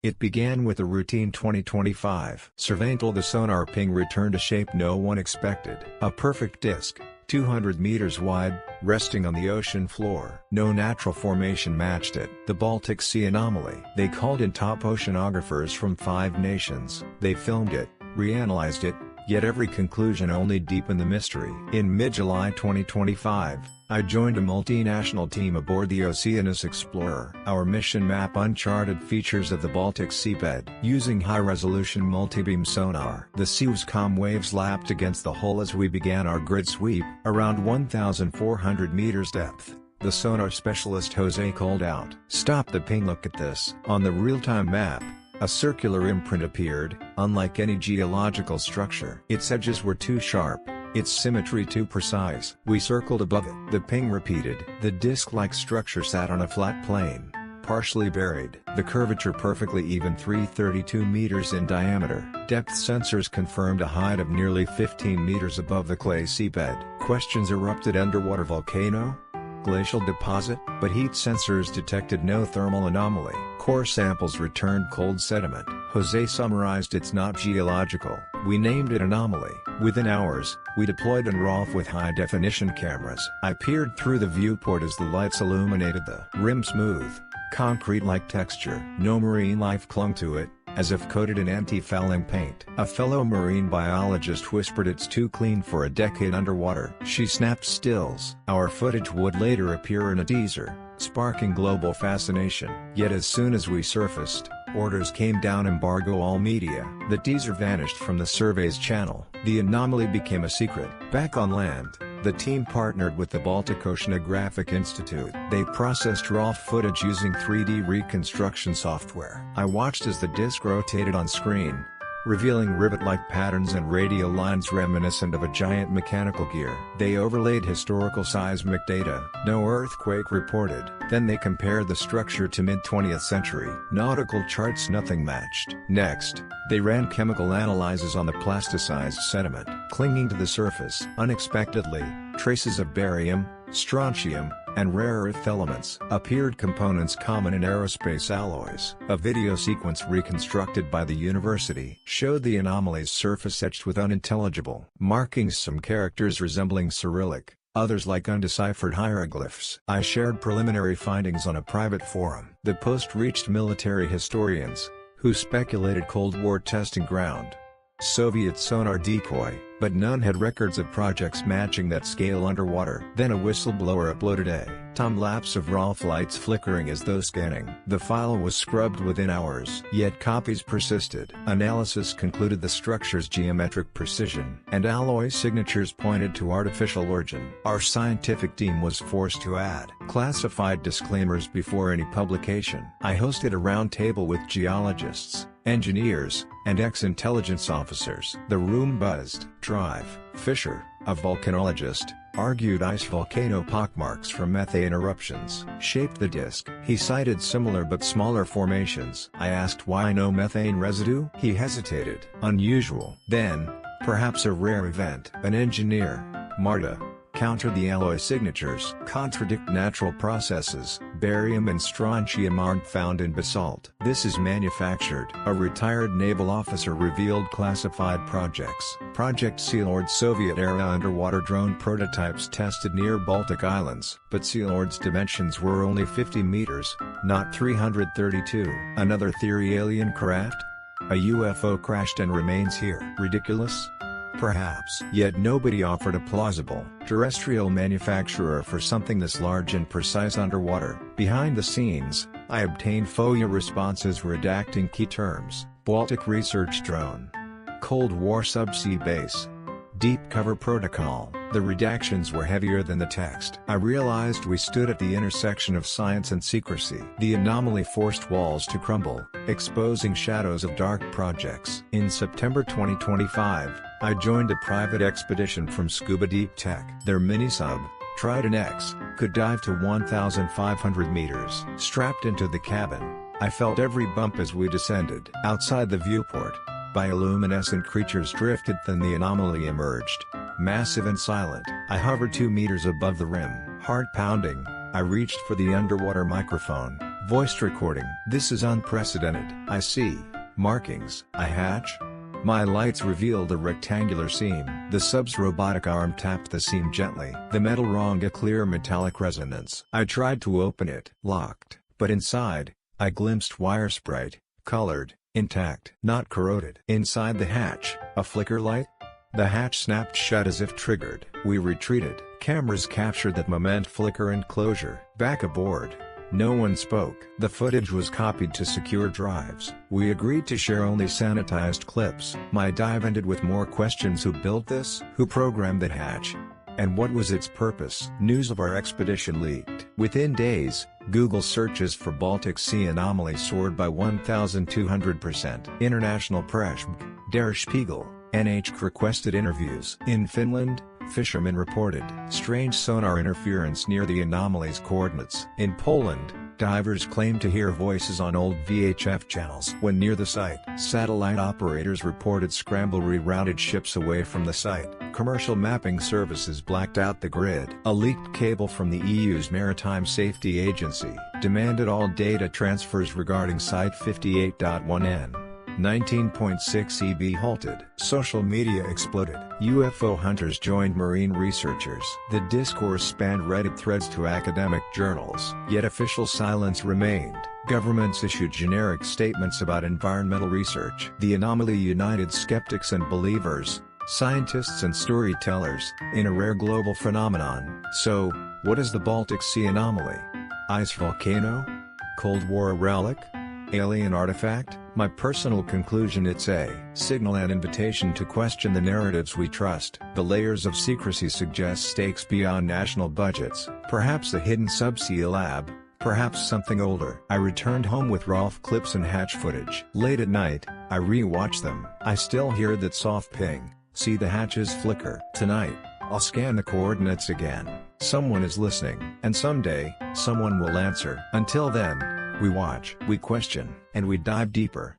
It began with a routine 2025 survey until the sonar ping returned a shape no one expected. A perfect disk, 200 meters wide, resting on the ocean floor. No natural formation matched it. The Baltic Sea anomaly. They called in top oceanographers from 5 nations. They filmed it, reanalyzed it, yet every conclusion only deepened the mystery. In mid-July 2025, I joined a multinational team aboard the Oceanus Explorer. Our mission map uncharted features of the Baltic seabed. Using high-resolution multibeam sonar, the sea's calm waves lapped against the hull as we began our grid sweep. Around 1,400 meters depth, the sonar specialist Jose called out, "Stop the ping, look at this." On the real-time map, a circular imprint appeared, unlike any geological structure. Its edges were too sharp, its symmetry too precise. We circled above it. The ping repeated. The disc-like structure sat on a flat plane, partially buried. The curvature perfectly even, 332 meters in diameter. Depth sensors confirmed a height of nearly 15 meters above the clay seabed. Questions erupted: underwater volcano? Glacial deposit? But heat sensors detected no thermal anomaly. Core samples returned cold sediment. Jose summarized, "It's not geological. We named it Anomaly." Within hours, we deployed an ROF with high-definition cameras. I peered through the viewport as the lights illuminated the rim. Smooth, concrete-like texture. No marine life clung to it, as if coated in anti-fouling paint. A fellow marine biologist whispered, "It's too clean for a decade underwater." She snapped stills. Our footage would later appear in a teaser, sparking global fascination. Yet as soon as we surfaced, orders came down: embargo all media. The teaser vanished from the survey's channel. The anomaly became a secret. Back on land, the team partnered with the Baltic Oceanographic Institute. They processed raw footage using 3D reconstruction software. I watched as the disc rotated on screen, revealing rivet-like patterns and radial lines reminiscent of a giant mechanical gear. They overlaid historical seismic data. No earthquake reported. Then they compared the structure to mid-20th century nautical charts. Nothing matched. Next, they ran chemical analyses on the plasticized sediment clinging to the surface. Unexpectedly, traces of barium, strontium, and rare earth elements appeared, components common in aerospace alloys. A video sequence reconstructed by the university showed the anomaly's surface etched with unintelligible markings, some characters resembling Cyrillic, others like undeciphered hieroglyphs. I shared preliminary findings on a private forum. The post reached military historians, who speculated Cold War testing ground, Soviet sonar decoy, but none had records of projects matching that scale underwater. Then a whistleblower uploaded a time-lapse of raw flights flickering as though scanning. The file was scrubbed within hours, yet copies persisted. Analysis concluded the structure's geometric precision and alloy signatures pointed to artificial origin. Our scientific team was forced to add classified disclaimers before any publication. I hosted a roundtable with geologists, engineers, and ex-intelligence officers. The room buzzed. Fisher, a volcanologist, argued ice volcano pockmarks from methane eruptions shaped the disk. He cited similar but smaller formations. I asked why no methane residue. He hesitated. Unusual. Then, perhaps a rare event. An engineer, Marta, countered the alloy signatures contradict natural processes. Barium and strontium aren't found in basalt. This is manufactured. A retired naval officer revealed classified projects. Project Sealord, Soviet-era underwater drone prototypes tested near Baltic islands. But Sealord's dimensions were only 50 meters, not 332. Another theory, alien craft? A UFO crashed and remains here. Ridiculous? Perhaps. Yet nobody offered a plausible, terrestrial manufacturer for something this large and precise underwater. Behind the scenes, I obtained FOIA responses redacting key terms: Baltic research drone, Cold War subsea base, deep cover protocol. The redactions were heavier than the text. I realized we stood at the intersection of science and secrecy. The anomaly forced walls to crumble, exposing shadows of dark projects. In September 2025, I joined a private expedition from Scuba Deep Tech. Their mini-sub, Trident X, could dive to 1,500 meters. Strapped into the cabin, I felt every bump as we descended. Outside the viewport, bioluminescent creatures drifted. Then the anomaly emerged, massive and silent. I hovered 2 meters above the rim. Heart pounding, I reached for the underwater microphone. Voiced recording. This is unprecedented. I see markings. I hatch. My lights revealed a rectangular seam. The sub's robotic arm tapped the seam gently. The metal rang a clear metallic resonance. I tried to open it. Locked. But inside, I glimpsed wire sprite, colored, intact. Not corroded. Inside the hatch, a flicker light? The hatch snapped shut as if triggered. We retreated. Cameras captured that moment flicker and closure. Back aboard. No one spoke. The footage was copied to secure drives. We agreed to share only sanitized clips. My dive ended with more questions: who built this? Who programmed the hatch? And what was its purpose? News of our expedition leaked. Within days, Google searches for Baltic Sea anomaly soared by 1,200%. International press, Der Spiegel, NH requested interviews. In Finland, fishermen reported strange sonar interference near the anomaly's coordinates. In Poland, divers claimed to hear voices on old VHF channels. When near the site, satellite operators reported scramble rerouted ships away from the site. Commercial mapping services blacked out the grid. A leaked cable from the EU's Maritime Safety Agency demanded all data transfers regarding Site 58.1N. 19.6 EB halted. Social media exploded. UFO hunters joined marine researchers. The discourse spanned Reddit threads to academic journals. Yet official silence remained. Governments issued generic statements about environmental research. The anomaly united skeptics and believers, scientists and storytellers, in a rare global phenomenon. So, what is the Baltic Sea anomaly? Ice volcano? Cold War relic? Alien artifact? My personal conclusion: it's a signal and invitation to question the narratives we trust. The layers of secrecy suggest stakes beyond national budgets. Perhaps a hidden subsea lab, perhaps something older. I returned home with RAW clips and hatch footage. Late at night, I re-watch them. I still hear that soft ping, see the hatches flicker. Tonight, I'll scan the coordinates again. Someone is listening, and someday, someone will answer. Until then, we watch, we question, and we dive deeper.